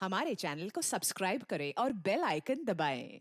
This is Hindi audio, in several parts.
हमारे चैनल को सब्सक्राइब करें और बेल आइकन दबाएं।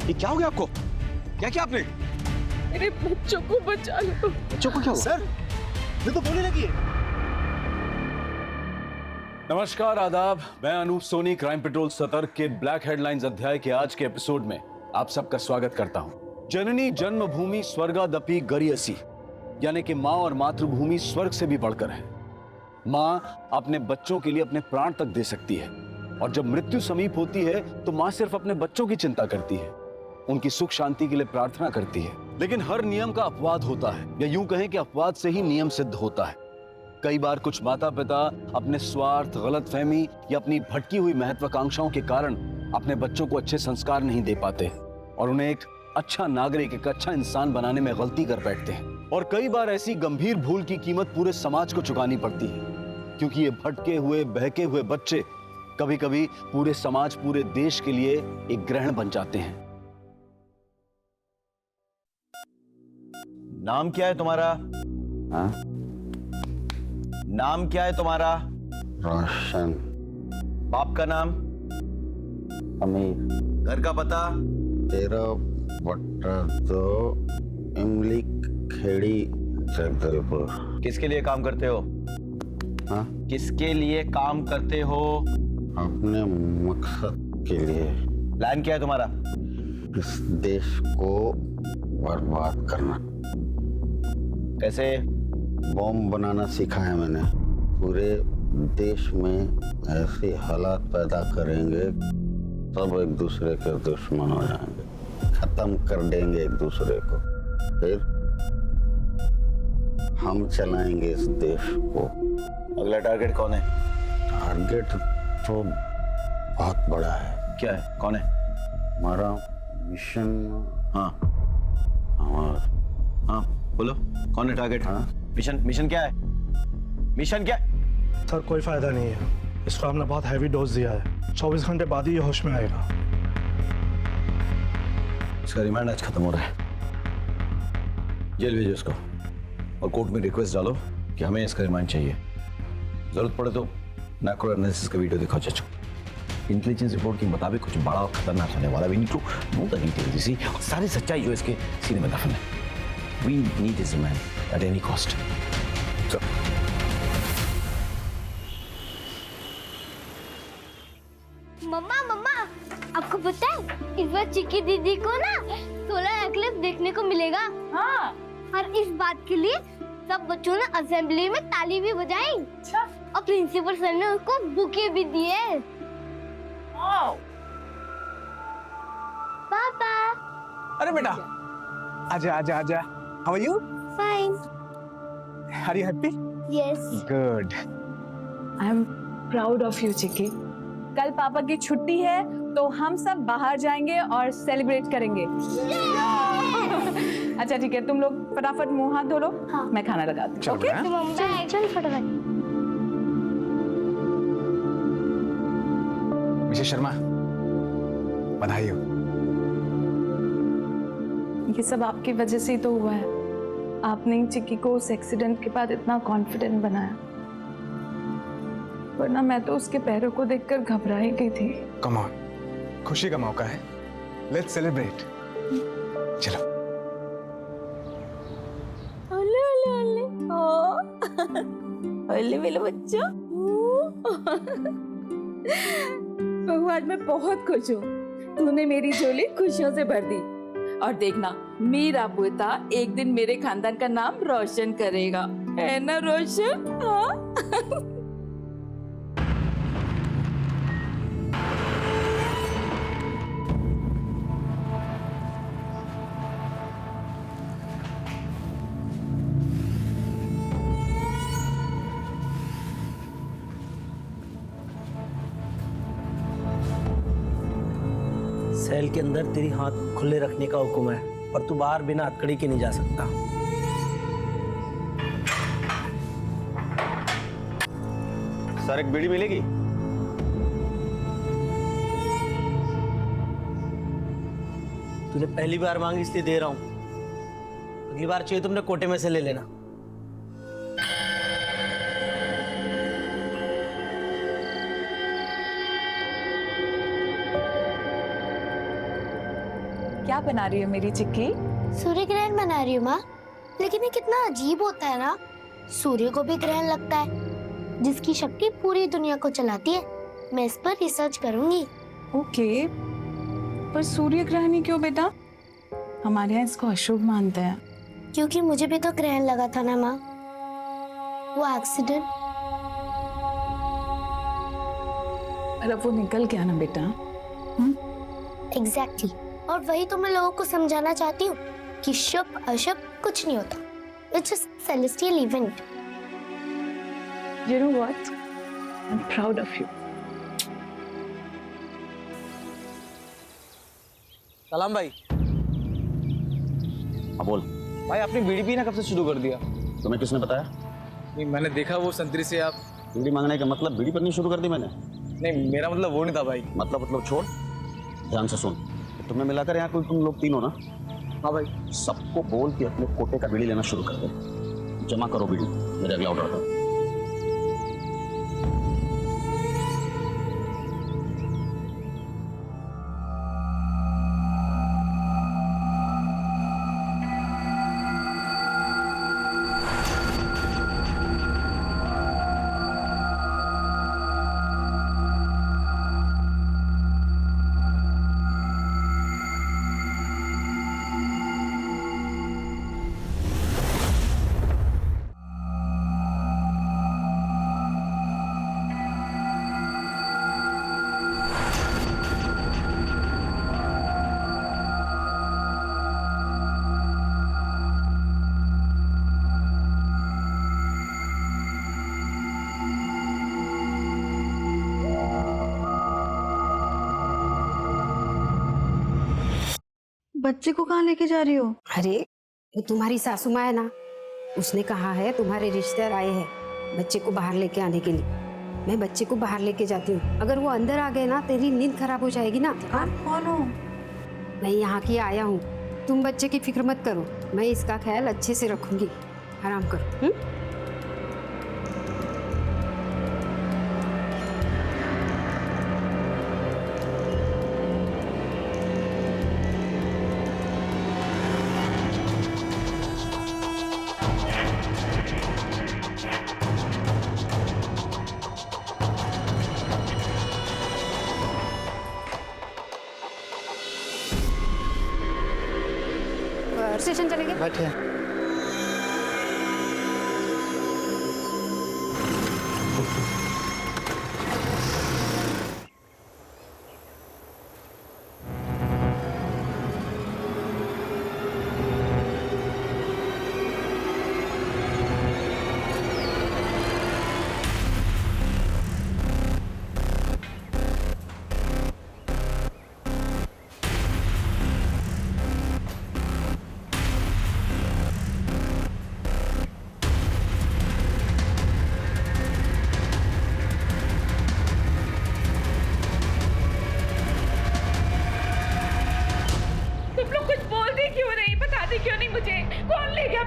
ये क्या हो गया आपको? क्या किया आपने? मेरे बच्चों को बचा लो। बच्चों को क्या हुआ? सर, ये तो बोलने लगी है। नमस्कार, आदाब। मैं अनूप सोनी, क्राइम पेट्रोल सतर्क के ब्लैक हेडलाइंस अध्याय के आज के एपिसोड में आप सबका स्वागत करता हूं। जननी जन्मभूमि स्वर्गादपि गरियसी, यानी कि मां और मातृभूमि स्वर्ग से भी बढ़कर है। मां अपने बच्चों के लिए अपने प्राण तक दे सकती है, और जब मृत्यु समीप होती है तो मां सिर्फ अपने बच्चों की चिंता करती है, उनकी सुख शांति के लिए प्रार्थना करती है। लेकिन हर नियम का अपवाद होता है, या यूं कहें कि अपवाद से ही नियम सिद्ध होता है। कई बार कुछ माता पिता अपने स्वार्थ, गलतफहमी या अपनी भटकी हुई महत्वाकांक्षाओं के कारण अपने बच्चों को अच्छे संस्कार नहीं दे पाते और उन्हें एक अच्छा नागरिक, एक अच्छा इंसान बनाने में गलती कर बैठते हैं। और कई बार ऐसी गंभीर भूल की कीमत पूरे समाज को चुकानी पड़ती है, क्योंकि ये भटके हुए, बहके हुए बच्चे कभी कभी पूरे समाज, पूरे देश के लिए एक ग्रहण बन जाते हैं। नाम क्या है तुम्हारा? हाँ? नाम क्या है तुम्हारा? रोशन। बाप का नाम? अमीर। घर का पता? 13/2 इमली खेड़ी, जगदलपुर। किसके लिए काम करते हो? हाँ? किसके लिए काम करते हो? अपने मकसद के लिए। प्लान क्या है तुम्हारा? इस देश को बर्बाद करना। कैसे? बॉम्ब बनाना सीखा है मैंने। पूरे देश में ऐसे हालात पैदा करेंगे, सब एक दूसरे के दुश्मन हो जाएंगे, खत्म कर देंगे एक दूसरे को। फिर हम चलाएंगे इस देश को। अगला टारगेट कौन है? टारगेट तो बहुत बड़ा है। क्या है? कौन है? हमारा मिशन। हाँ हमारा। हाँ बोलो, कौन है टारगेट? हाँ? मिशन क्या है? मिशन क्या? सर कोई फायदा नहीं है, इसको हमने बहुत हैवी डोज दिया है। 24 घंटे बाद ही ये होश में आएगा। इसका रिमांड आज खत्म हो रहा है। जेल भेजो इसको और कोर्ट में रिक्वेस्ट डालो कि हमें इसका रिमांड चाहिए। जरूरत पड़े तो मैक्रो एनालिसिस का वीडियो दिखाओ चाचू। इंटेलिजेंस रिपोर्ट के मुताबिक कुछ बड़ा और खतरनाक होने वाला। We need to know the details. इसी सारी सच्चाई जो इसके सीने में दफन है। We need his remand at any cost. मम्मा मम्मा, आपको पता है इस बार चिक्की दीदी को ना सोलर एक्लिप्स देखने को मिलेगा। हाँ। और इस बात के लिए सब बच्चों ने असेंबली में ताली भी बजाई। अच्छा। और प्रिंसिपल सर ने उसको बुके भी दिए। पापा। अरे बेटा, आजा आजा आजा। How are you? Fine. Are you happy? Yes. Good. I am proud of you Chikki. कल पापा की छुट्टी है तो हम सब बाहर जाएंगे और सेलिब्रेट करेंगे। अच्छा ठीक है, तुम लोग फटाफट मुंह हाथ धो लो। हाँ। मैं खाना लगाती हूँ। चल ओके? बेटा। चल फटाफट। मिसेस शर्मा, बधाई हो। ये सब आपकी वजह से ही तो हुआ है। आपने ही चिक्की को उस एक्सीडेंट के बाद इतना कॉन्फिडेंट बनाया, वरना मैं तो उसके पैरों को देखकर घबरा ही गई थी। कम ऑन, खुशी का मौका है। Let's celebrate. चलो। ओले ओले ओले ओले मेरे बच्चों। भगवान, मैं बहुत खुश हूँ। तूने मेरी झोली खुशियों से भर दी। और देखना, मेरा पोता एक दिन मेरे खानदान का नाम रोशन करेगा, है ना रोशन? हाँ? होटल के अंदर तेरी हाथ खुले रखने का हुक्म है, पर तू बाहर बिना हथकड़ी के नहीं जा सकता। सर एक बीड़ी मिलेगी? तूने पहली बार मांगी इसलिए दे रहा हूं, अगली बार चाहिए तुमने कोटे में से ले लेना। क्या बना रही है मेरी चिक्की? सूर्य ग्रहण बना रही हूँ माँ। लेकिन ये कितना अजीब होता है ना, सूर्य को भी ग्रहण लगता है जिसकी शक्ति पूरी दुनिया को चलाती है। मैं इस पर रिसर्च करूंगी। ओके, पर सूर्य ग्रहण ही क्यों बेटा? हमारे यहाँ इसको अशुभ मानते हैं। क्योंकि मुझे भी तो ग्रहण लगा था ना माँ, वो एक्सीडेंट। पर अब वो निकल गया ना बेटा। एग्जैक्टली, और वही तो मैं लोगों को समझाना चाहती हूँ कि शुभ अशुभ कुछ नहीं होता। It's just celestial event. You know what? I'm proud of you. सलाम भाई। हाँ बोल। भाई आपने बीड़ी पीना कब से शुरू कर दिया? तुम्हें किसने बताया? नहीं, मैंने देखा वो संतरी से आप। बीड़ी मांगने का मतलब बीड़ी पीनी शुरू कर दी मैंने? नहीं, मेरा मतलब वो नहीं था भाई। मतलब छोड़, ध्यान से सुन। तुम्हें मिलाकर यहाँ कोई तुम लोग तीन हो ना? हाँ भाई। सबको बोल के अपने कोटे का बीड़ी लेना शुरू कर दे। जमा करो बीड़ी मेरे अगला ऑर्डर का। बच्चे को कहाँ लेके जा रही हो? अरे वो तुम्हारी सासू माँ है ना, उसने कहा है तुम्हारे रिश्तेदार आए हैं बच्चे को बाहर लेके आने के लिए। मैं बच्चे को बाहर लेके जाती हूँ, अगर वो अंदर आ गए ना तेरी नींद खराब हो जाएगी ना। आप कौन हो? मैं यहाँ की आया हूँ, तुम बच्चे की फिक्र मत करो, मैं इसका ख्याल अच्छे से रखूंगी। आराम करो। स्टेशन चले गए। बैठे।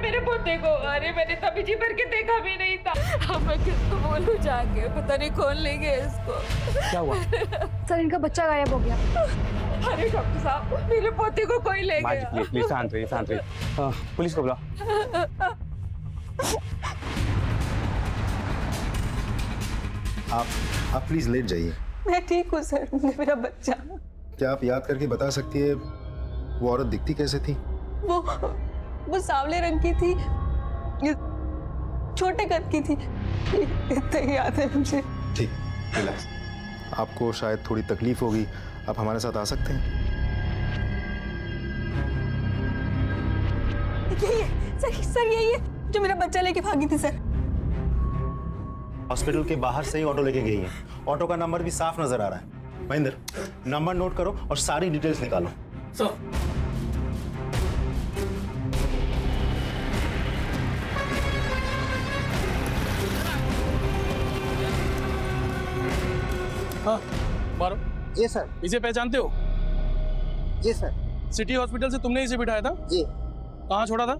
मेरे पोते को। अरे मैंने तभी जी भर के देखा भी नहीं था। अब मैं किसको बोलूं जाके, पता नहीं कौन ले गया इसको। क्या हुआ? सर इनका बच्चा गायब हो गया। अरे डॉक्टर साहब, मेरे पोते को कोई ले गया। प्लीज शांत रहिए, शांत रहिए। पुलिस को बुलाओ। आप प्लीज लेट जाइए। मैं ठीक हूँ सर, मेरा बच्चा। क्या आप याद करके बता सकती है वो औरत दिखती कैसे थी? वो सांवले रंग की थी, छोटे कद की थी, इतना ही याद है मुझे। ठीक, रिलैक्स। आपको शायद थोड़ी तकलीफ होगी, आप हमारे साथ आ सकते हैं। यही है सर, यही है जो मेरा बच्चा लेके भागी थी सर। हॉस्पिटल के बाहर से ही ऑटो लेके गई है, ऑटो का नंबर भी साफ नजर आ रहा है। महेंद्र, नंबर नोट करो और सारी डिटेल्स निकालो। सर हाँ मारो। जी सर। इसे पहचानते हो? जी सर। सिटी हॉस्पिटल से तुमने इसे बिठाया था? जी। कहाँ छोड़ा था?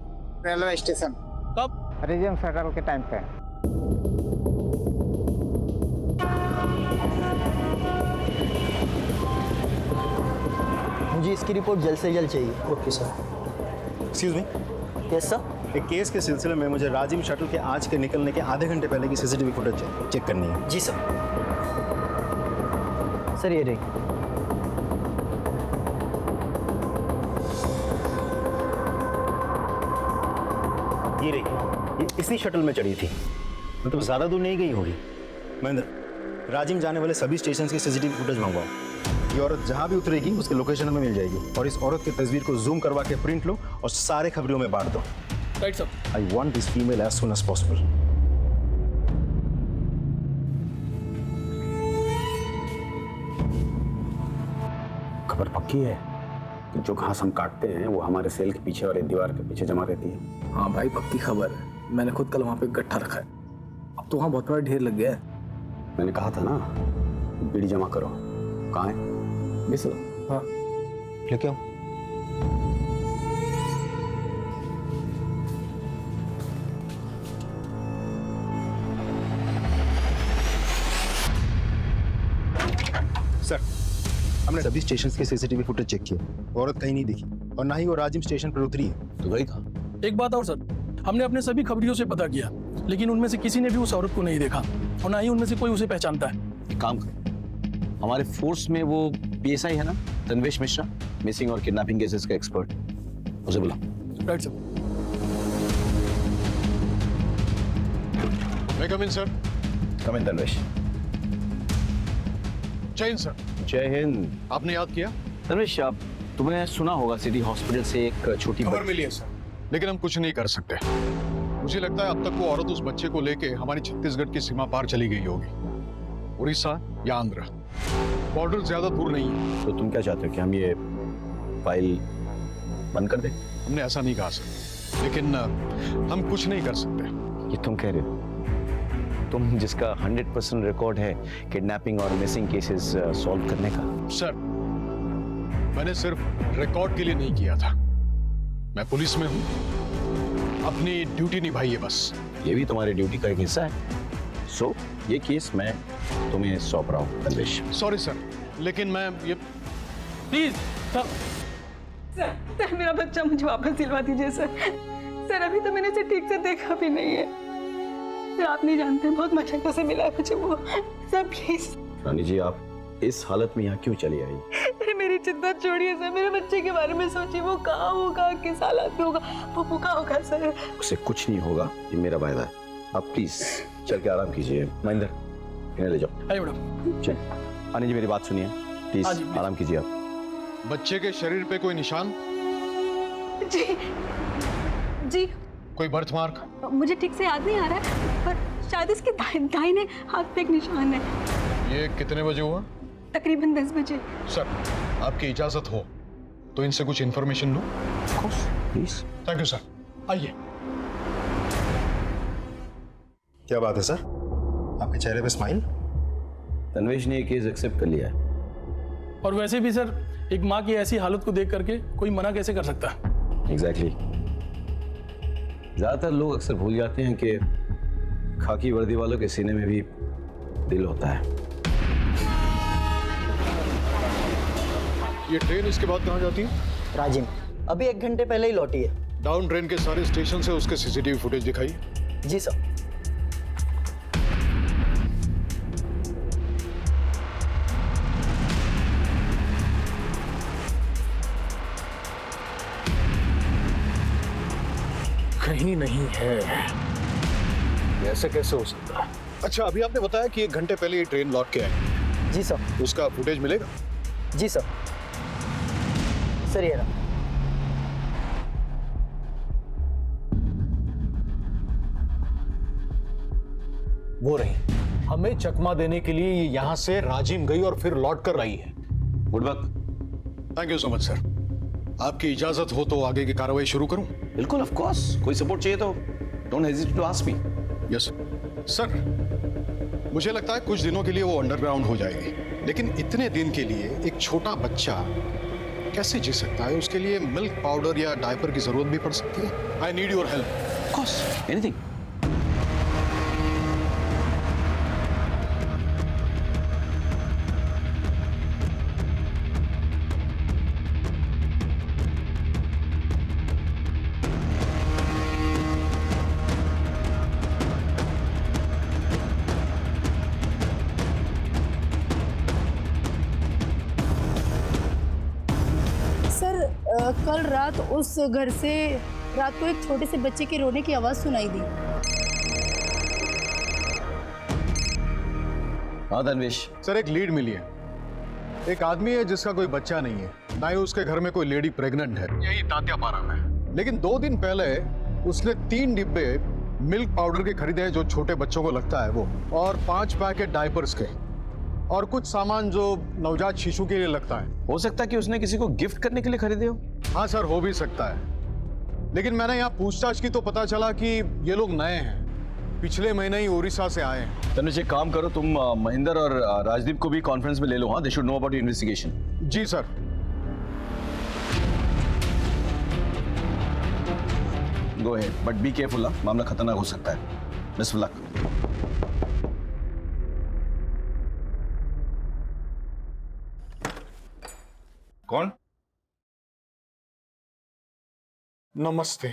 Railway station. कब? रिजर्व फेडरल के टाइम पे। मुझे इसकी रिपोर्ट जल्द से जल्द चाहिए। Okay sir. Excuse me. Yes sir. एक केस के सिलसिले में मुझे राजिम शटल के आज के निकलने के आधे घंटे पहले की सीसीटीवी फुटेज चेक करनी है। जी सर। सर ये रही। ये रही, ये इसी शटल में चढ़ी थी, मतलब ज्यादा दूर नहीं गई होगी। महेंद्र, राजिम जाने वाले सभी स्टेशन की सीसीटीवी फुटेज मंगवाओ। ये औरत जहां भी उतरेगी उसके लोकेशन हमें मिल जाएगी, और इस औरत की तस्वीर को जूम करवा के प्रिंट लो और सारे खबरों में बांट दो। Right sir. I want this female as soon as possible. खबर पक्की है कि जो घास हम काटते हैं वो हमारे सेल के पीछे वाले दीवार के पीछे जमा रहती है। हाँ भाई पक्की खबर है, मैंने खुद कल वहाँ पे गट्ठा रखा है। अब तो वहाँ बहुत बड़ा ढेर लग गया है। मैंने कहा था ना, बीड़ी जमा करो। कहाँ है? जी सर। हाँ लेके आओ। सर, हमने सभी स्टेशन के सीसीटीवी फुटेज चेक किया, औरत कहीं नहीं दिखी और ना ही वो राजिम स्टेशन पर उतरी है। तो गई कहाँ? एक बात और सर, हमने अपने सभी खबरियों से पता किया, लेकिन उनमें से किसी ने भी उस औरत को नहीं देखा और ना ही उनमें से कोई उसे पहचानता है। एक काम करो, हमारे फोर्स में वो पीएसआई है ना, तन्वेश मिश्रा, मिसिंग और किडनैपिंग केसेस का एक्सपर्ट, उसे बुला। Right sir. मैं कम इन सर। कम इन तन्वेश। जय हिंद सर। जय हिंद। आपने याद किया? तन्वेश, आप तुमने सुना होगा सिटी हॉस्पिटल से एक छोटी खबर मिली है सर, लेकिन हम कुछ नहीं कर सकते। मुझे लगता है अब तक वो औरत उस बच्चे को लेके हमारी छत्तीसगढ़ की सीमा पार चली गई होगी, उड़ीसा या आंध्र। बॉर्डर ज्यादा दूर नहीं है। तो तुम क्या चाहते हो कि हम ये फाइल बंद कर दें? हमने ऐसा नहीं कहा सर, लेकिन हम कुछ नहीं कर सकते। ये तुम कह रहे हो? तुम जिसका 100% रिकॉर्ड है किडनैपिंग और मिसिंग केसेस सॉल्व करने का। सर, मैंने सिर्फ रिकॉर्ड के लिए नहीं किया था। मैं पुलिस में हूं, अपनी ड्यूटी निभाई है बस। ये भी तुम्हारी ड्यूटी का एक हिस्सा है। सो ये केस मैं तुम्हें सौंप रहा हूँ तन्वेश। सॉरी सर, लेकिन मैं ये प्लीज सर। सर मेरा बच्चा मुझे वापस दिलवा दीजिए सर। सर अभी तो मैंने इसे ठीक से देखा भी नहीं है सर, आप नहीं जानते बहुत मशक्कत से मिला है मुझे वो। Sir please. रानी जी, आप इस हालत में यहाँ क्यों चली आई? अरे मेरी चिंता छोड़िए सर, मेरे बच्चे के बारे में सोचिए। वो कहाँ होगा, किस हालत में होगा, वो भूखा होगा सर। उसे कुछ नहीं होगा, ये मेरा वायदा है। आप प्लीज चल के आराम कीजिए। महेंद्र, इन्हें ले जाओ। आइए मैडम। चल रानी जी, मेरी बात सुनिए, प्लीज आराम कीजिए आप। बच्चे के शरीर पे कोई निशान? जी जी कोई बर्थ मार्क? मुझे ठीक से याद नहीं आ रहा है, पर शायद इसके दाहिने हाथ पे एक निशान है। ये कितने बजे हुआ? तकरीबन 10 बजे। सर, आपकी इजाजत हो तो इनसे कुछ information low. Please. Thank you sir, आइए। क्या बात है सर, आपके चेहरे पे स्माइल? तन्वेश ने ये केस एक्सेप्ट कर लिया है। और वैसे भी सर, एक माँ की ऐसी हालत को देख करके कोई मना कैसे कर सकता है? एग्जैक्टली। ज्यादातर लोग अक्सर भूल जाते हैं कि खाकी वर्दी वालों के सीने में भी दिल होता है। ये ट्रेन इसके बाद कहाँ जाती है? राजिम अभी 1 घंटे पहले ही लौटी है। डाउन ट्रेन के सारे स्टेशन से उसके सीसीटीवी फुटेज दिखाई? जी सर। कहीं नहीं है। ऐसे कैसे हो सकता है? अच्छा, अभी आपने बताया कि 1 घंटे पहले ये ट्रेन लौट के आई। जी सर। उसका फुटेज मिलेगा? जी सर। सर ये रहा। वो रही हमें चकमा देने के लिए ये यहाँ से राजिम गई और फिर लौट कर आई है। Good work. Thank you so much sir. आपकी इजाजत हो तो आगे की कार्रवाई शुरू करूं? बिल्कुल, ऑफ कोर्स। कोई सपोर्ट चाहिए तो don't hesitate to ask me. Yes sir. मुझे लगता है कुछ दिनों के लिए वो अंडरग्राउंड हो जाएगी, लेकिन इतने दिन के लिए एक छोटा बच्चा कैसे जी सकता है? उसके लिए मिल्क पाउडर या डायपर की जरूरत भी पड़ सकती है। I need your help. Of course, anything. कल रात उस घर से रात को एक छोटे से बच्चे के रोने की आवाज सुनाई दी। हाँ धनवेश। सर एक लीड मिली है। एक आदमी है जिसका कोई बच्चा नहीं है, ना ही उसके घर में कोई लेडी प्रेग्नेंट है, यही तात्यापारा में। लेकिन 2 दिन पहले उसने 3 डिब्बे मिल्क पाउडर के खरीदे हैं जो छोटे बच्चों को लगता है वो, और 5 पैकेट डायपर्स के, और कुछ सामान जो नवजात शिशु के लिए लगता है। हो सकता है कि उसने किसी को गिफ्ट करने के लिए खरीदे हो। हाँ सर, हो भी सकता है, लेकिन मैंने यहाँ पूछताछ की तो पता चला कि ये लोग नए हैं, पिछले महीने ही उड़ीसा से आए हैं। तनुज एक काम करो, तुम महेंद्र और राजदीप को भी कॉन्फ्रेंस में ले लो। हाँ, they should know about your investigation. जी sir. Go ahead, but be careful. मामला खतरनाक हो सकता है। Best of luck. कौन? नमस्ते।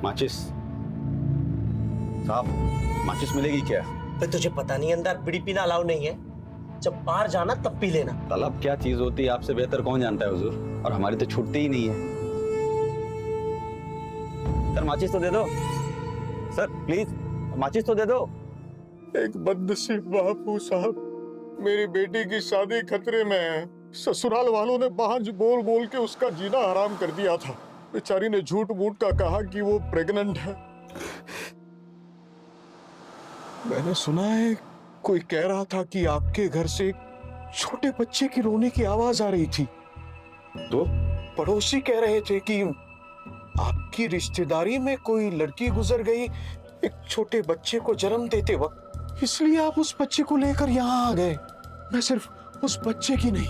माचिस साहब, माचिस मिलेगी क्या? तो तुझे पता नहीं अंदर बीड़ी पीना अलाउ नहीं है, जब बाहर जाना तब पी लेना। तलब क्या चीज होती है आपसे बेहतर कौन जानता है हुजूर, और हमारी तो छूटती ही नहीं है। सर माचिस तो दे दो सर, प्लीज माचिस तो दे दो। एक बदनसीब बापू साहब, मेरी बेटी की शादी खतरे में है। ससुराल वालों ने बांझ बोल बोल के उसका जीना हराम कर दिया था। बेचारी ने झूठ मूठ का कहा कि वो प्रेग्नेंट है। मैंने सुना है कोई कह रहा था कि आपके घर से एक छोटे बच्चे की रोने की आवाज आ रही थी। तो पड़ोसी कह रहे थे कि आपकी रिश्तेदारी में कोई लड़की गुजर गई एक छोटे बच्चे को जन्म देते वक्त, इसलिए आप उस बच्चे को लेकर यहाँ आ गए। मैं सिर्फ उस बच्चे की नहीं,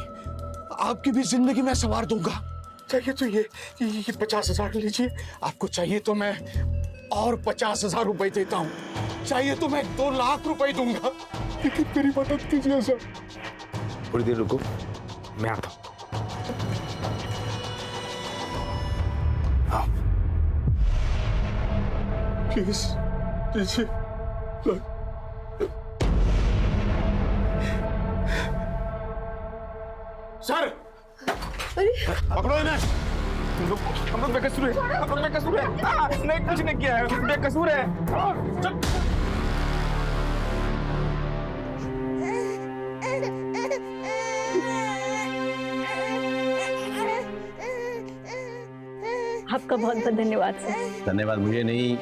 आपकी भी जिंदगी में संवार दूंगा। चाहिए तो ये 50,000 लीजिए, आपको चाहिए तो मैं और 50,000 रुपए देता हूँ, चाहिए तो मैं 2 लाख रुपए दूंगा, लेकिन मेरी मदद कीजिए सर। थोड़ी देर रुको, मैं आता हूँ। प्लीज लीजिए। सर पकड़ो इन्हें। हम लोग बेकसूर है, हम लोग बेकसूर है। नहीं, कुछ नहीं किया है, बेकसूर है। आपका बहुत बहुत धन्यवाद सर। धन्यवाद मुझे नहीं,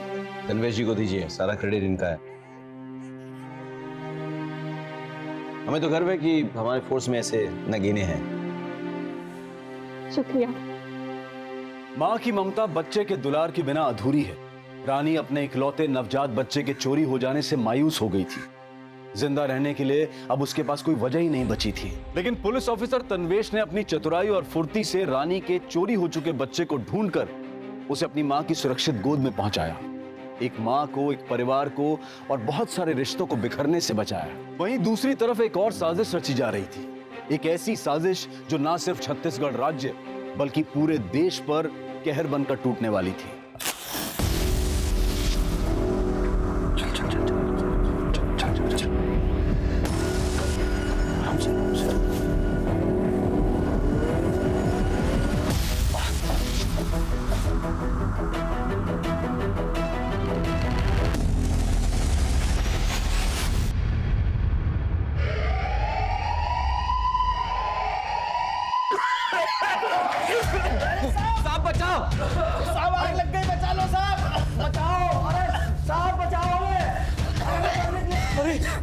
तन्वेश जी को दीजिए, सारा क्रेडिट इनका है। हमें तो गर्व है कि हमारे फोर्स में ऐसे नगीने हैं। शुक्रिया। माँ की ममता बच्चे के दुलार के बिना अधूरी है। रानी अपने इकलौते नवजात बच्चे के चोरी हो जाने से मायूस हो गई थी। जिंदा रहने के लिए अब उसके पास कोई वजह ही नहीं बची थी। लेकिन पुलिस ऑफिसर तन्वेश ने अपनी चतुराई और फुर्ती से रानी के चोरी हो चुके बच्चे को ढूंढकर उसे अपनी माँ की सुरक्षित गोद में पहुंचाया। एक माँ को, एक परिवार को और बहुत सारे रिश्तों को बिखरने से बचाया। वहीं दूसरी तरफ एक और साजिश रची जा रही थी, एक ऐसी साजिश जो ना सिर्फ छत्तीसगढ़ राज्य बल्कि पूरे देश पर कहर बनकर टूटने वाली थी।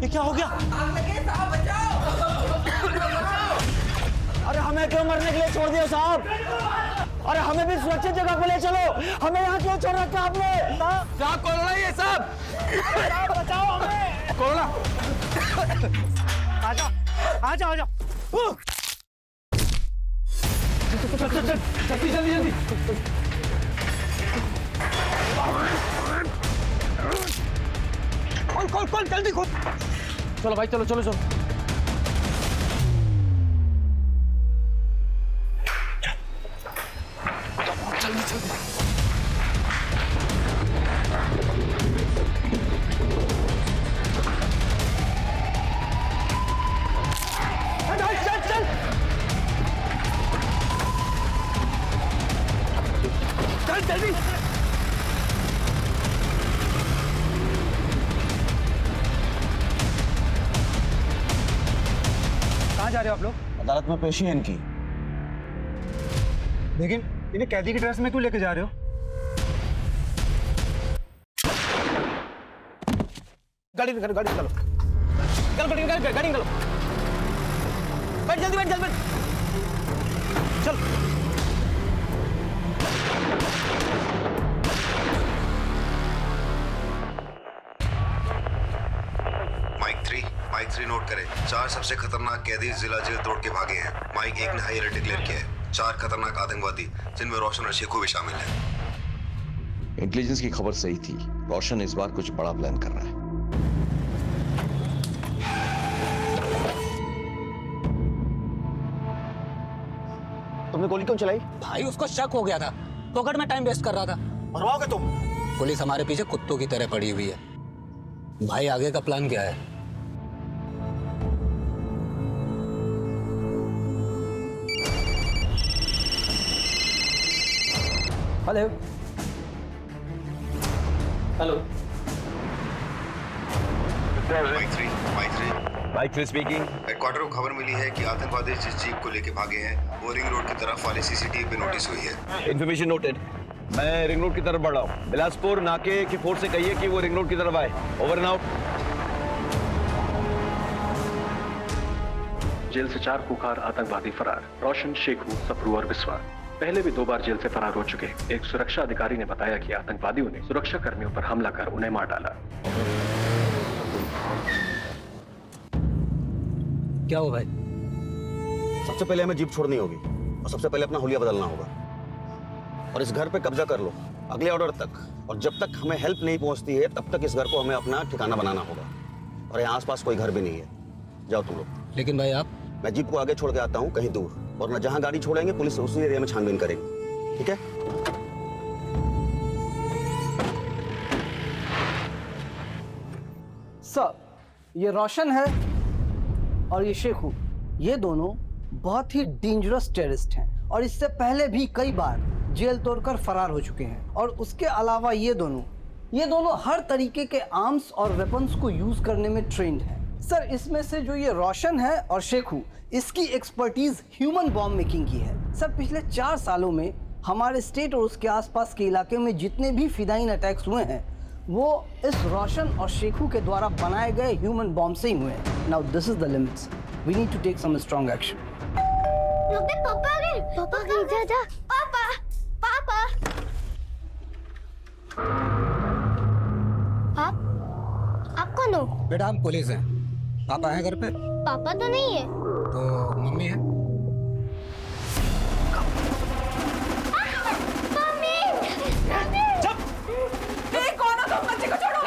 ये क्या हो गया? अरे हमें क्यों मरने के लिए छोड़ दिया साहब? अरे हमें भी सुरक्षित जगह पे ले चलो, हमें यहाँ क्यों छोड़ रखा आपने? क्या कोरोना ये सब? बचाओ हमें! कोरोना! आजा, आजा, आजा! जल्दी जल्दी जल्दी! खोल खोल खोल जल्दी खोल! चलो भाई चलो चलो चलो! जल्दी जल्दी! चल चल! चल जल्दी! कहाँ जा रहे हो आप लोग? अदालत में पेशी है इनकी। लेकिन इन्हें कैदी की ड्रेस में क्यों लेके जा रहे हो? गाड़ी निकालो, गाड़ी निकालो। चल गाड़ी निकालो। बैठ जल्दी बैठ जल्दी बैठ। चल। माइक 3 नोट करें। 4 सबसे खतरनाक कैदी जिला जेल तोड़ के भागे हैं। माइक 1 ने हाई अलर्ट डिक्लेयर किया है। 4 खतरनाक आतंकवादी जिनमें रोशन और शेखू भी शामिल हैं। इंटेलिजेंस की खबर सही थी, रोशन इस बार कुछ बड़ा प्लान कर रहा है। तुमने गोली क्यों चलाई? भाई उसको शक हो गया था, पॉकेट में टाइम वेस्ट कर रहा था। मरवाओगे तुम? पुलिस हमारे पीछे कुत्तों की तरह पड़ी हुई है। भाई आगे का प्लान क्या है? Hello hello Mike 3 speaking. Headquarter को खबर मिली है कि आतंकवादी जिस जीप को लेके भागे हैं वो रिंग रोड की तरफ वाले सीसीटीवी पे नोटिस हुई है। Information noted. मैं रिंग रोड की तरफ बढ़ रहा हूँ। बिलासपुर नाके की फोर्स से कहिए कि वो रिंग रोड की तरफ आए। Over and out. जेल से 4 कुख्यात आतंकवादी फरार। रोशन, शेखू, सप्रू और बिस्वा पहले भी 2 बार जेल से फरार हो चुके। एक सुरक्षा अधिकारी ने बताया कि आतंकवादियों ने सुरक्षा कर्मियों पर हमला कर उन्हें मार डाला। क्या हुआ भाई? सबसे पहले हमें जीप छोड़नी होगी और सबसे पहले अपना हुलिया बदलना होगा और इस घर पे कब्जा कर लो अगले ऑर्डर तक। और जब तक हमें हेल्प नहीं पहुंचती है तब तक इस घर को हमें अपना ठिकाना बनाना होगा। और यहाँ आसपास कोई घर भी नहीं है। जाओ तुम लोग। लेकिन भाई आप? मैं जीप को आगे छोड़ के आता हूँ कहीं दूर, और न जहाँ गाड़ी छोड़ेंगे पुलिस उसी एरिया में छानबीन करेगी। ठीक है? सर, ये रोशन है और ये शेखू, ये दोनों बहुत ही डेंजरस टेररिस्ट हैं और इससे पहले भी कई बार जेल तोड़कर फरार हो चुके हैं। और उसके अलावा ये दोनों हर तरीके के आर्म्स और वेपन्स को यूज करने में ट्रेंड हैं। सर, इसमें से जो ये रोशन है और शेखू, इसकी एक्सपर्टीज ह्यूमन बॉम्ब मेकिंग की है। सर, पिछले 4 सालों में हमारे स्टेट और उसके आसपास के इलाके में जितने भी फिदाइन अटैक्स हुए हैं वो इस रोशन और शेखू के द्वारा बनाए गए ह्यूमन बॉम्ब से ही हुए हैं। Now this is the limits. We need to take some strong action. पापा आ गए। पापा कहीं जा। पापा पापा आप कौन हो? बेटा हम पुलिस हैं। पापा है घर पे? पापा तो नहीं है। तो मम्मी है? कौन हो तुम? बच्चे को छोड़ो।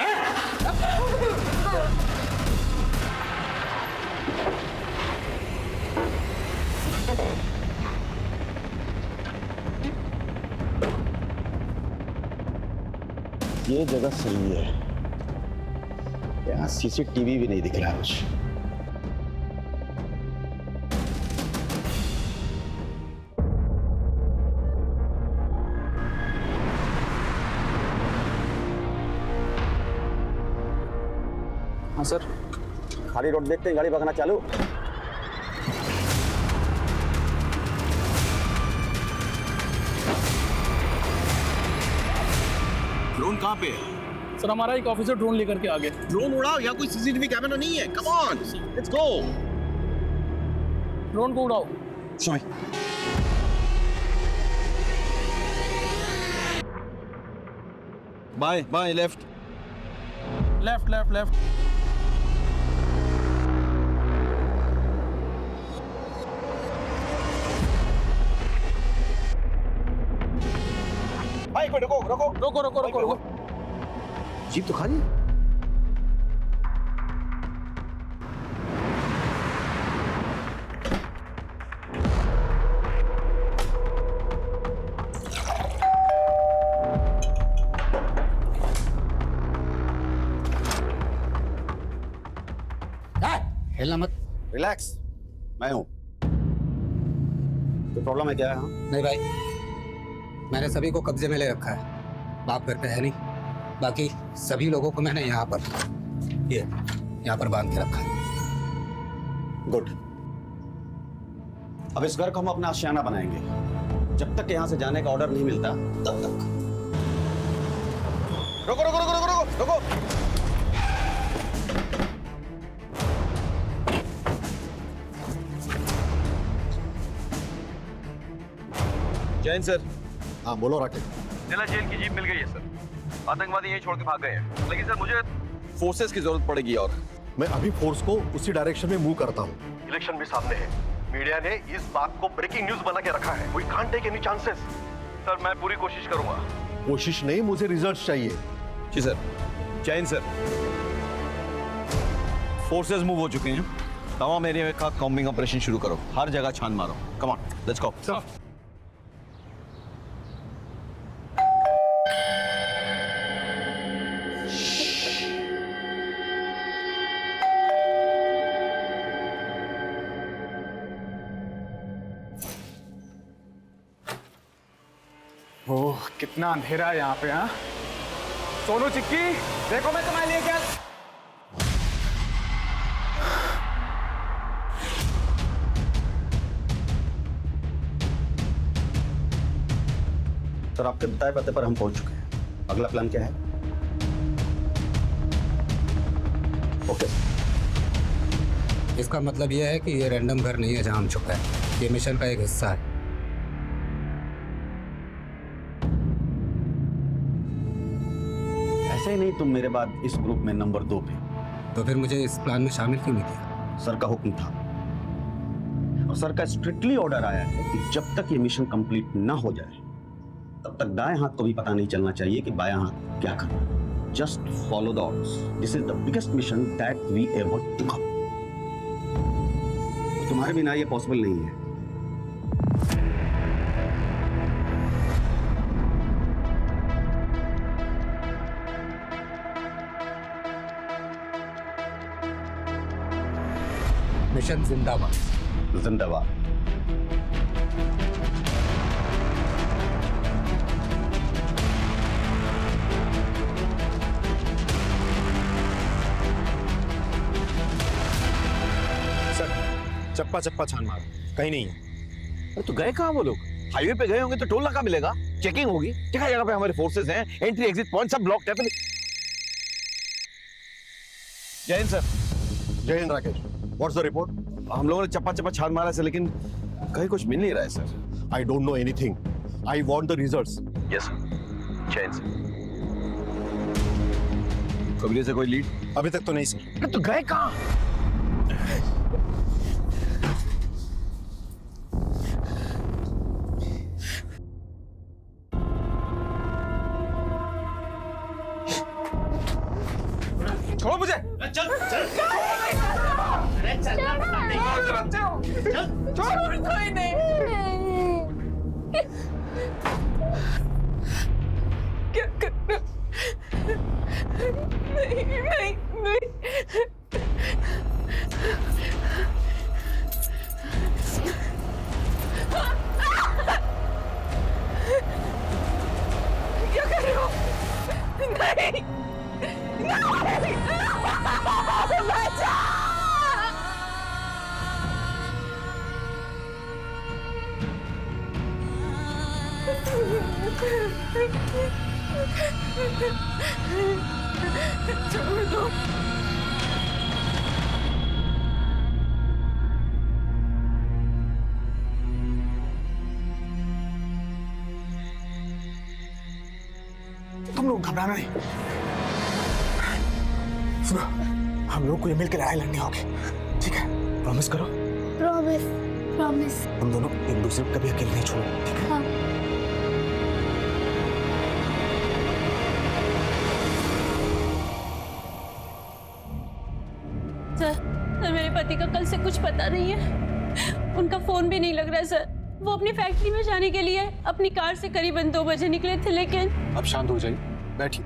ये जगह सही है, यहाँ सीसीटीवी भी नहीं दिख रहा कुछ। हाँ सर। खाली रोड देखते हैं, गाड़ी भगाना चालू। ड्रोन कहाँ पे है? सर हमारा एक ऑफिसर ड्रोन लेकर के आ गए। ड्रोन उड़ाओ, यहाँ कोई सीसीटीवी कैमरा नहीं है। Come on, let's go. Drone को उड़ाओ। Sorry. Bye bye, left left left left. भाई कोई रुको रुको रुको रुको रुको रुको। जीप तो खाली है। हिलना मत। रिलैक्स, मैं हूं। तो प्रॉब्लम है क्या है? नहीं भाई, मैंने सभी को कब्जे में ले रखा है। बाप घर पे है नहीं, बाकी सभी लोगों को मैंने यहाँ पर बांध के रखा है। गुड। अब इस घर को हम अपना आशियाना बनाएंगे। जब तक यहाँ से जाने का ऑर्डर नहीं मिलता तब तक। रुको रुको रुको रुको रुको रुको। जैन सर। हाँ बोलो राकेश। जिला जेल की जीप मिल गई है सर। आतंकवादी यहीं छोड़ के भाग गए हैं, लेकिन सर मुझे फोर्सेस की जरूरत पड़ेगी। और मैं अभी फोर्स को उसी डायरेक्शन में मूव करता हूँ। इलेक्शन भी सामने है, मीडिया ने इस बात को ब्रेकिंग न्यूज बना के रखा है। We can't take any chances. Sir मैं पूरी कोशिश करूंगा। कोशिश नहीं, मुझे रिजल्ट्स चाहिए। जी sir. Jain sir, forces move हो चुके हैं। तमाम एरिया का कॉम्बिंग ऑपरेशन शुरू करो। हर जगह छान मारो। कम ऑन, लेट्स गो। ओह कितना अंधेरा है यहाँ पे। हाँ सोनू चिक्की, देखो मैं तुम्हारे लिए क्या। सर आपके बताए पते पर हम पहुंच चुके हैं। अगला प्लान क्या है? ओके। इसका मतलब यह है कि ये रैंडम घर नहीं है जहां हम छुपे हैं। ये मिशन का एक हिस्सा है। ऐसे ही नहीं तुम मेरे बाद इस ग्रुप में नंबर 2 पे। तो फिर मुझे इस प्लान में शामिल क्यों नहीं किया? सर का हुक्म था और सर का स्ट्रिक्टली ऑर्डर आया है कि जब तक ये मिशन कंप्लीट ना हो जाए तब तक दाएं हाथ को भी पता नहीं चलना चाहिए कि बायां हाथ क्या कर रहा है। Just follow the orders. This is the biggest mission that we ever took up. तुम्हारे बिना ये पॉसिबल नहीं है। मिशन जिंदाबाद। जिंदाबाद। सर चप्पा चप्पा छान मारो, कहीं नहीं है। अरे तो गए कहाँ वो लोग? हाईवे पे गए होंगे तो टोल नाका मिलेगा, चेकिंग होगी। जगह जगह पे हमारे फोर्सेस हैं, एंट्री एग्जिट पॉइंट सब ब्लॉक है। जय हिंद सर। जय Hind Rakesh. What's the report? हम लोगों ने चप्पा चप्पा छान मारा सर, लेकिन कहीं कुछ मिल नहीं रहा है sir. I don't know anything. I want the results. Yes sir. जय हिंद सर। कबीले से कोई लीड? अभी तक तो नहीं सर। तो गए कहाँ? छोड़ो मुझे। चल चल अरे चल छोड़ो कोई नहीं। क्या करना? नहीं नहीं नहीं। क्या कर रहे हो? नहीं बचा! छोड़ दो। तुम लोग घबराना नहीं। सुनो, हम लोग को ये मिलकर लड़ाई लड़नी होगी, ठीक है? प्रॉमिस करो। Promise promise. तुम दोनों एक दूसरे को कभी अकेले नहीं छोड़ो, ठीक है? हाँ। सर, मेरे पति का कल से कुछ पता नहीं है। उनका फोन भी नहीं लग रहा है सर। वो अपनी फैक्ट्री में जाने के लिए अपनी कार से करीबन 2 बजे निकले थे, लेकिन अब शांत हो जाइए, बैठिए।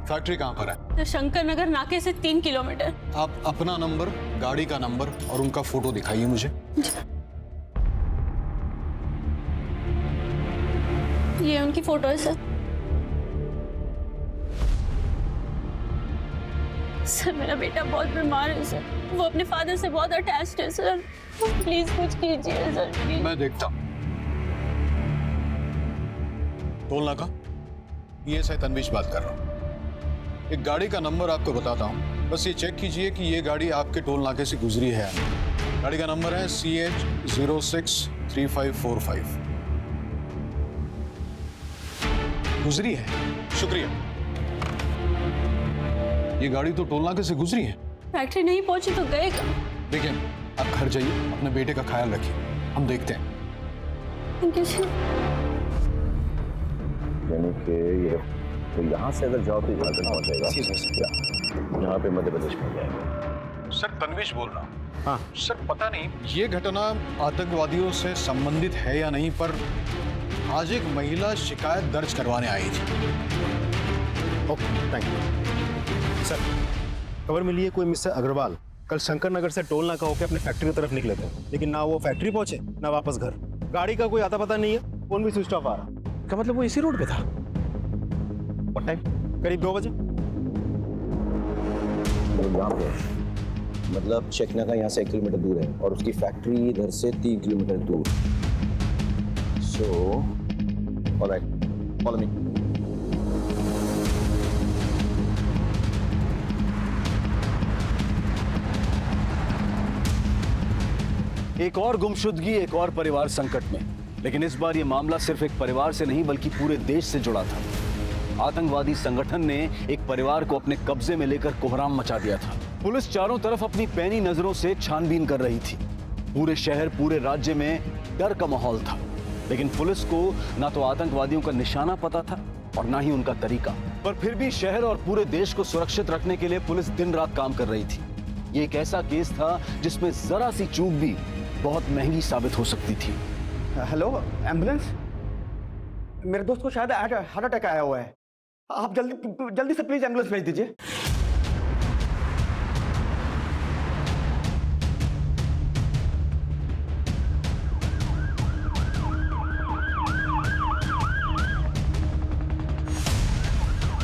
फैक्ट्री कहाँ पर है? शंकर नगर नाके से 3 किलोमीटर। आप अपना नंबर, गाड़ी का नंबर और उनका फोटो दिखाइए मुझे। ये उनकी फोटो है सर। सर, मेरा बेटा बहुत बीमार है सर। वो अपने फादर से बहुत अटैच्ड है सर। प्लीज कुछ कीजिए सर, प्लीज। मैं देखता हूँ। टोल नाका, ये से तनवीश बात कर रहा हूँ। एक गाड़ी का नंबर आपको बताता हूँ, बस ये चेक कीजिए कि ये गाड़ी आपके टोल नाके से गुजरी है। गाड़ी का नंबर है CH063545। गुजरी है? शुक्रिया। ये गाड़ी तो टोल नाके से गुजरी है। फैक्ट्री नहीं पहुंची तो गए कहाँ? देखिए, आप घर जाइए, अपने बेटे का ख्याल रखिए, हम देखते हैं। Thank you sir. यानी कि ये तो यहाँ से अगर जाओ तो झारखंड पहुँच जाएगा, यहाँ पे मध्य प्रदेश पहुँच जाएगा। सर, तनवीश बोल रहा हूँ। हाँ सर, पता नहीं ये घटना आतंकवादियों से संबंधित है या नहीं, पर आज एक महिला शिकायत दर्ज करवाने आई थी। Okay, thank you. सर, खबर मिली है कोई मिस्टर अग्रवाल कल शंकर नगर से टोल नाका होकर अपने फैक्ट्री की तरफ निकले थे, लेकिन ना वो फैक्ट्री पहुंचे ना वापस घर। गाड़ी का कोई आता पता नहीं है, फोन भी स्विच ऑफ आ रहा। क्या मतलब वो इसी रोड पे था? What time? करीब 2 बजे। यहाँ पे मतलब चेकना का यहाँ से 1 किलोमीटर दूर है और उसकी फैक्ट्री इधर से 3 किलोमीटर दूर। So alright, follow me. एक और गुमशुदगी, एक और परिवार संकट में। लेकिन इस बार ये मामला सिर्फ एक परिवार से नहीं बल्कि पूरे देश से जुड़ा था। आतंकवादी संगठन ने एक परिवार को अपने कब्जे में लेकर कोहराम मचा दिया था। पुलिस चारों तरफ अपनी पैनी नजरों से छानबीन कर रही थी। पूरे शहर, पूरे राज्य में डर का माहौल था। लेकिन पुलिस को ना तो आतंकवादियों का निशाना पता था और ना ही उनका तरीका। पर फिर भी शहर और पूरे देश को सुरक्षित रखने के लिए पुलिस दिन रात काम कर रही थी। ये एक ऐसा केस था जिसमें जरा सी चूक भी बहुत महंगी साबित हो सकती थी। Hello, ambulance? मेरे दोस्त को शायद हार्ट अटैक आया हुआ है। आप जल्दी से प्लीज एम्बुलेंस भेज दीजिए।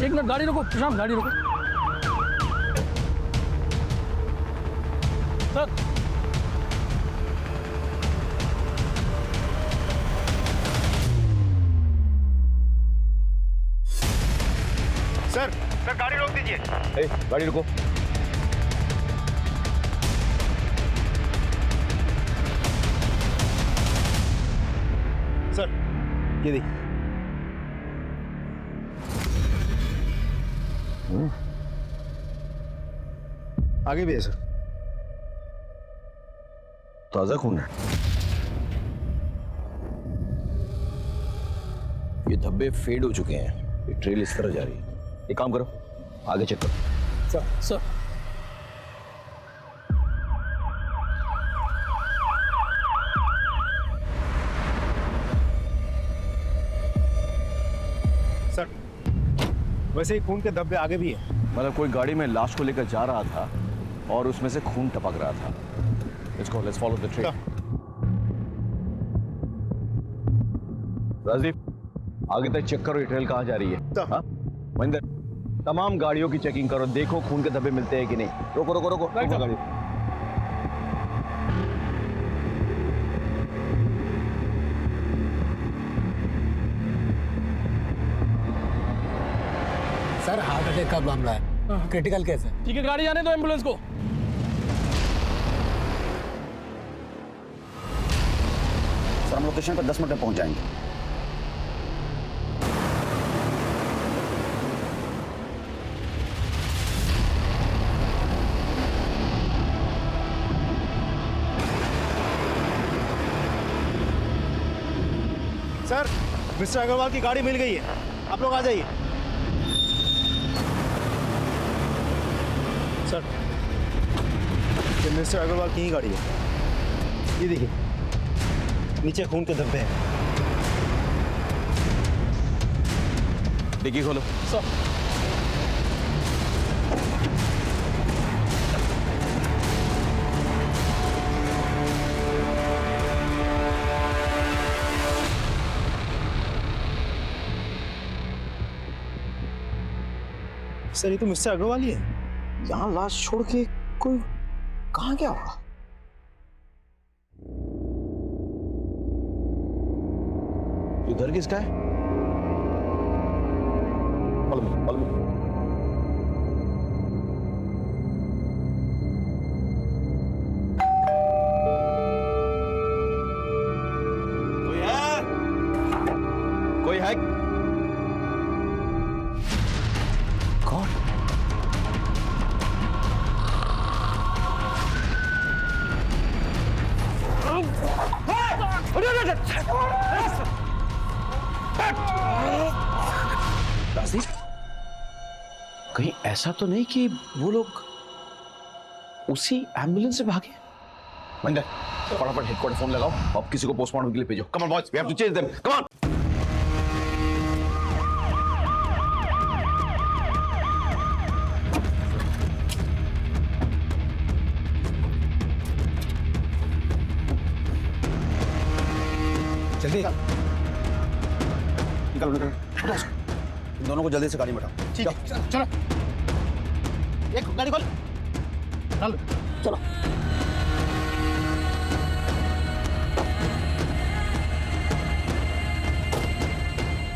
एक मिनट, गाड़ी रोको प्रशांत, गाड़ी रोको। सर, सर गाड़ी रोक दीजिए। गाड़ी रुको। सर, ये देखिए। आगे भी है सर। ताजा खून है। ये धब्बे फेड हो चुके हैं। ये ट्रेल इस तरह जा रही है। एक काम करो, आगे चेक करो। सर सर, वैसे ही खून के धब्बे आगे भी है। मतलब कोई गाड़ी में लाश को लेकर जा रहा था और उसमें से खून टपक रहा था। Let's follow the trail. Rajdeep, आगे तक चेक करो ये ट्रेल कहाँ जा रही है। हाँ महेंद्र, तमाम गाड़ियों की चेकिंग करो, देखो खून के धब्बे मिलते हैं कि नहीं। रोको रोको रोको, रोको गाड़ी। सर हार्ट अटैक का मामला है, क्रिटिकल केस है। ठीक है, गाड़ी आने दो एम्बुलेंस को। सर हम लोकेशन पर 10 मिनट में पहुंच जाएंगे। सर मिस्टर अग्रवाल की गाड़ी मिल गई है, आप लोग आ जाइए। सर ये मिस्टर अग्रवाल की ही गाड़ी है, ये देखिए नीचे खून के धब्बे हैं। डिग्गी खोलो। सर सर ये तो मिस्टर अग्रवाल ही है। यहाँ लाश छोड़ के कोई कहाँ गया होगा? ये घर किसका है? मालूम। कोई है? कौन? राजीव, कहीं ऐसा तो नहीं कि वो लोग उसी एम्बुलेंस से भागे? मंदिर फटाफट हेडक्वार्टर फोन लगाओ और किसी को पोस्टमार्टम के लिए भेजो। Come on boys, we have to chase them, come on. जल्दी निकलो। इन दोनों को जल्दी से गाड़ी में बैठाओ। ठीक है, चलो एक गाड़ी खोल, चलो।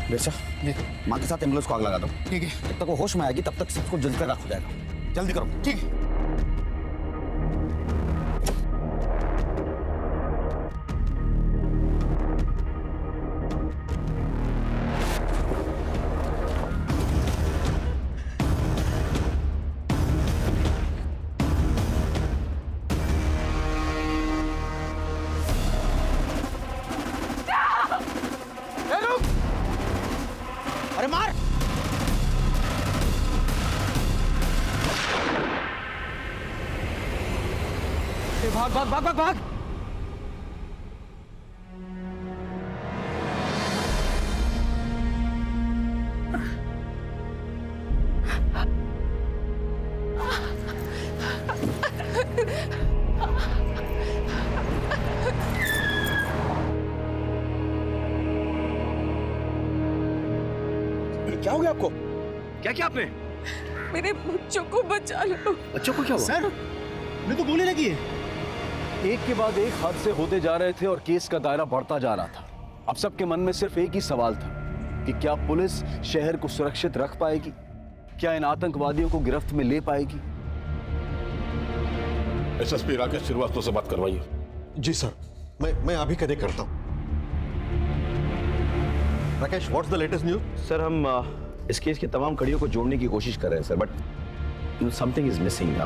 बेटा माँ के साथ एम्बुलेंस को आग लगा दो। ठीक है। जब तक वो होश में आएगी तब तक सबको जल्दी तक हो जाएगा। जल्दी करो। ठीक है। अरे मार! भाग भाग भाग भाग भाग! क्या हो गया आपको? क्या किया आपने? मेरे बच्चों को बचा लो। बच्चों को क्या हुआ? सर मैं तो गोली लगी है। एक के बाद एक हादसे होते जा रहे थे और केस का दायरा बढ़ता जा रहा था। अब सबके मन में सिर्फ एक ही सवाल था कि क्या पुलिस शहर को सुरक्षित रख पाएगी? क्या इन आतंकवादियों को गिरफ्त में ले पाएगी? एसएसपी राकेश श्रीवास्तव से बात करवाइए। जी सर, मैं अभी कनेक्ट करता हूँ। Rakesh, what's the latest news? Sir हम इस केस की तमाम कड़ियों को जोड़ने की कोशिश कर रहे हैं sir, but something is missing.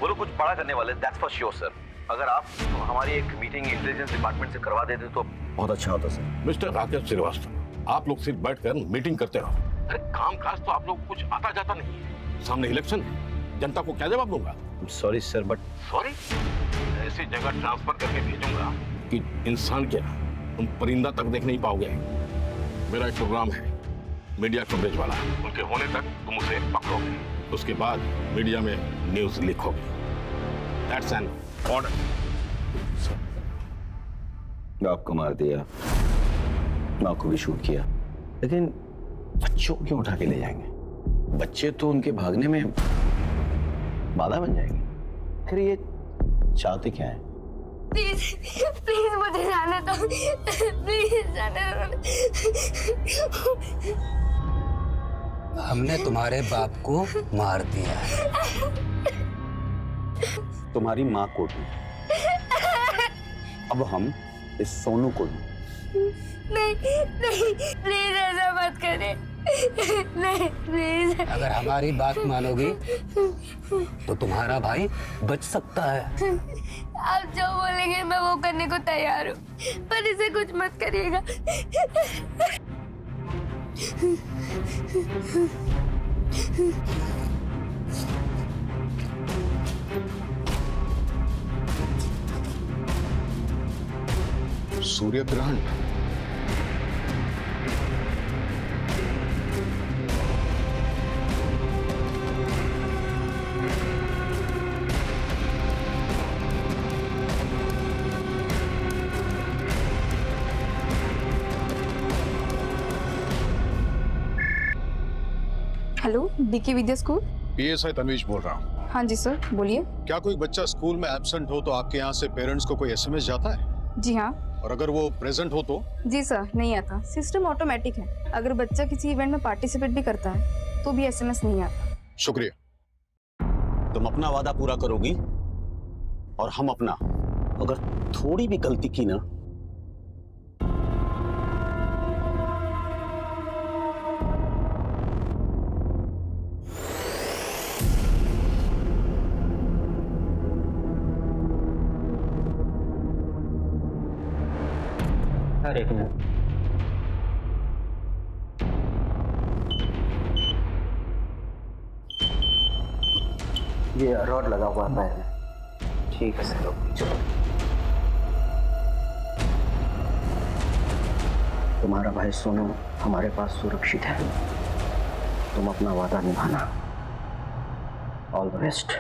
वो लोग कुछ बड़ा करने वाले, दैट्स फॉर श्योर सर। अगर आप हमारी एक मीटिंग इंटेलिजेंस डिपार्टमेंट से करवा देते तो बहुत अच्छा होता सर। मिस्टर राकेश श्रीवास्तव, आप लोग सिर्फ बैठकर मीटिंग करते रहो। अरे काम काज तो आप लोग कुछ आता जाता नहीं है। सामने इलेक्शन है, जनता को क्या जवाब दूंगा? Sorry sir, but sorry? ऐसी जगह ट्रांसफर करके भेजूंगा कि इंसान क्या तुम परिंदा तक देख नहीं पाओगे। मेरा एक प्रोग्राम है मीडिया कवरेज वाला, उनके होने तक तुम उसे पकड़ोगे, उसके बाद मीडिया में न्यूज लीक होगी। That's an order. आपको मार दिया, माँ को भी शूट किया, लेकिन बच्चों को क्यों उठा के ले जाएंगे? बच्चे तो उनके भागने में बाधा बन जाएंगे। फिर ये चाहते क्या है? प्लीज प्लीज मुझे जाने दो, प्लीज जाने दो। हमने तुम्हारे बाप को मार दिया है। तुम्हारी माँ को भी, अब हम इस सोनू को भी। नहीं नहीं प्लीज ऐसा मत करे, नहीं प्लीज। अगर हमारी बात मानोगी तो तुम्हारा भाई बच सकता है। आप जो बोलेंगे मैं वो करने को तैयार हूँ, पर इसे कुछ मत करिएगा। सूर्य ग्रहण? हेलो, बीके विद्या स्कूल। पीएसआई तन्वीश बोल रहा हूँ। हाँ जी सर, बोलिए। क्या कोई बच्चा स्कूल में एब्सेंट हो तो आपके यहाँ से पेरेंट्स को कोई एसएमएस जाता है? जी हाँ। और अगर वो प्रेजेंट हो तो? जी सर, नहीं आता। सिस्टम ऑटोमेटिक है। अगर बच्चा किसी इवेंट में पार्टिसिपेट भी करता है तो भी एसएमएस नहीं आता। शुक्रिया। तुम अपना वादा पूरा करोगी और हम अपना। अगर थोड़ी भी गलती की ना एक मिनट। ये रॉड लगा हुआ है पैर में। ठीक है सर, चलो। तुम्हारा भाई सोनू हमारे पास सुरक्षित है। तुम अपना वादा निभाना। All the best.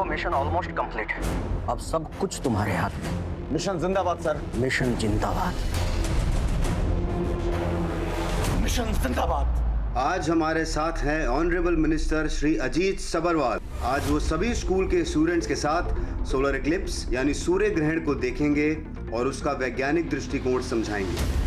Mission almost complete है। अब सब कुछ तुम्हारे हाथ में। मिशन जिंदाबाद सर। मिशन जिंदाबाद। मिशन जिंदाबाद। आज हमारे साथ हैं ऑनरेबल मिनिस्टर श्री अजीत सबरवाल। आज वो सभी स्कूल के स्टूडेंट्स के साथ सोलर इक्लिप्स यानी सूर्य ग्रहण को देखेंगे और उसका वैज्ञानिक दृष्टिकोण समझाएंगे।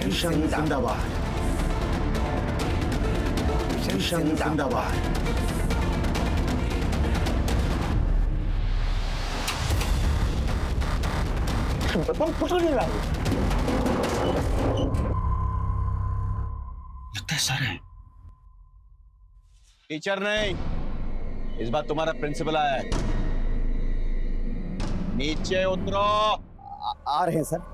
मिशन जिंदाबाद। मिशन जिंदाबाद। कुछ नहीं रहा। लगता है सर है। टीचर नहीं, इस बार तुम्हारा प्रिंसिपल आया है। नीचे उतरो। आ रहे हैं सर।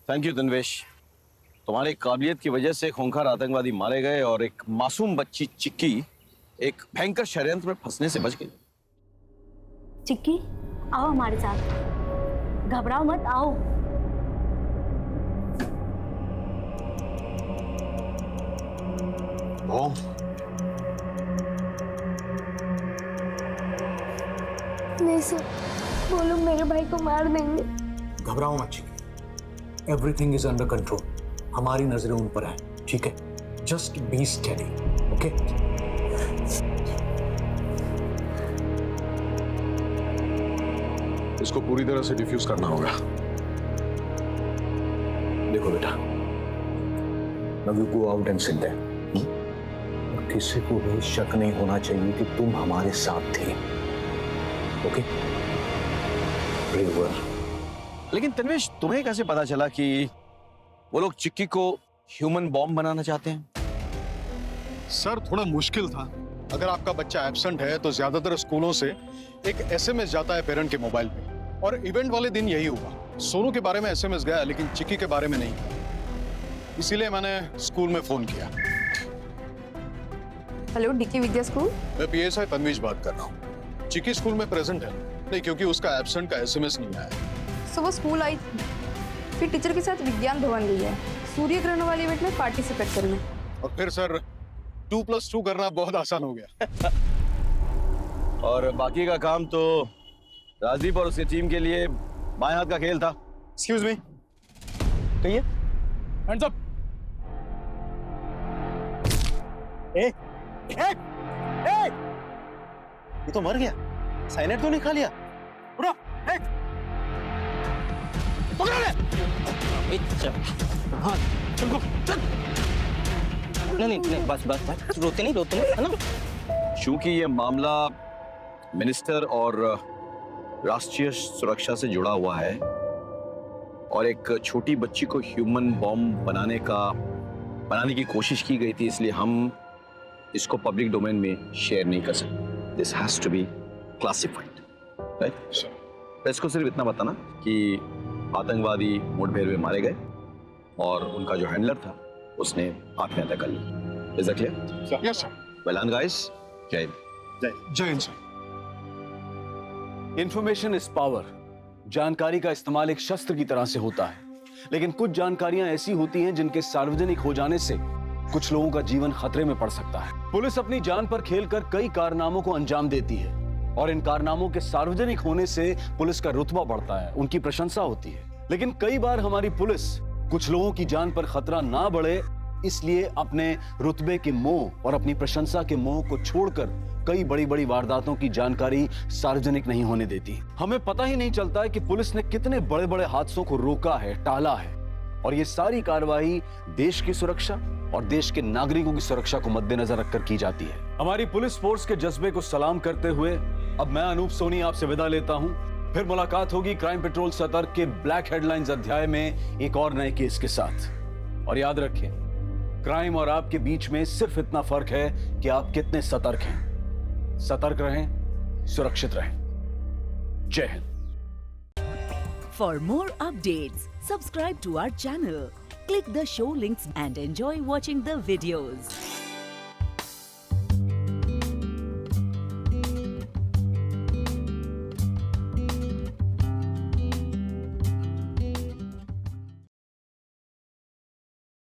Thank you Tanvesh. तुम्हारी काबिलियत की वजह से खूंखार आतंकवादी मारे गए और एक मासूम बच्ची चिक्की एक भयंकर षड्यंत्र में फंसने से बच गई। चिक्की, आओ हमारे साथ। घबराओ मत, आओ। ओम, नहीं सर, वो लोग मेरे भाई को मार देंगे। घबराओ मत Chikki. Everything is under control. हमारी नजरें उन पर हैं, ठीक है? Just be steady, okay? इसको पूरी तरह से डिफ्यूज करना होगा। देखो बेटा, now you go out and sit there. और किसी को भी शक नहीं होना चाहिए कि तुम हमारे साथ थे। ओके? Very well. लेकिन तन्वेश, तुम्हें कैसे पता चला कि वो लोग चिक्की को ह्यूमन बॉम्ब बनाना चाहते हैं? सर थोड़ा मुश्किल था। अगर आपका बच्चा एब्सेंट है तो ज्यादातर स्कूलों से एक एसएमएस जाता है पेरेंट के मोबाइल पे, और इवेंट वाले दिन यही हुआ। सोनू के बारे में एसएमएस गया लेकिन चिक्की के बारे में नहीं, इसीलिए मैंने स्कूल में फोन किया। हेलो, डीके विद्या स्कूल। मैं पीएसआई तन्वीश बात कर रहा हूँ। चिक्की स्कूल में प्रेजेंट है नहीं, क्योंकि उसका एब्सेंट का एसएमएस नहीं आया। सो वो स्कूल आई थी, फिर टीचर के साथ विज्ञान भवन गई है सूर्य ग्रहण वाले इवेंट में पार्टिसिपेट करने। और फिर सर 2+2 करना बहुत आसान हो गया। और बाकी का काम तो राजदीप और उसकी टीम के लिए बाएं हाथ का खेल था। एक्सक्यूज मी, कहिए। Hands up. ए, ए, ए, ये तो मर गया। साइनेट तो नहीं खा लिया? उठो, ए, पकड़ ले। हाँ, चल, चल। नहीं, बस, रोते नहीं, है ना? चूंकि ये मामला मिनिस्टर और राष्ट्रीय सुरक्षा से जुड़ा हुआ है और एक छोटी बच्ची को ह्यूमन बॉम्ब बनाने की कोशिश की गई थी, इसलिए हम इसको पब्लिक डोमेन में शेयर नहीं कर सकते। This has to be classified, right? Press को सिर्फ इतना बताना कि आतंकवादी मुठभेड़ में मारे गए और उनका जो हैंडलर था उसने आत्महत्या कर ली। Is that clear? Yes sir. Well done guys. जय हिंद। जय Hind sir. Information is power. जानकारी का इस्तेमाल एक शस्त्र की तरह से होता है, लेकिन कुछ जानकारियां ऐसी होती हैं जिनके सार्वजनिक हो जाने से कुछ लोगों का जीवन खतरे में पड़ सकता है। पुलिस अपनी जान पर खेलकर कई कारनामों को अंजाम देती है और इन कारनामों के सार्वजनिक होने से पुलिस का रुतबा बढ़ता है, उनकी प्रशंसा होती है। लेकिन कई बार हमारी पुलिस कुछ लोगों की जान पर खतरा ना बढ़े इसलिए अपने रुतबे के मोह और अपनी प्रशंसा के मोह को छोड़कर कई बड़ी बड़ी वारदातों की जानकारी सार्वजनिक नहीं होने देती। हमें पता ही नहीं चलता है कि पुलिस ने कितने बड़े बड़े हादसों को रोका है, टाला है, और ये सारी कार्रवाई देश की सुरक्षा और देश के नागरिकों की सुरक्षा को मद्देनजर रखकर की जाती है। हमारी पुलिस फोर्स के जज्बे को सलाम करते हुए अब मैं अनूप सोनी आपसे विदा लेता हूं। फिर मुलाकात होगी क्राइम पेट्रोल सतर्क के ब्लैक हेडलाइंस अध्याय में एक और नए केस के साथ। और याद रखें, क्राइम और आपके बीच में सिर्फ इतना फर्क है कि आप कितने सतर्क हैं। सतर्क रहें, सुरक्षित रहें। जय Hind. For more updates, subscribe to our channel, click the show links and enjoy watching the videos.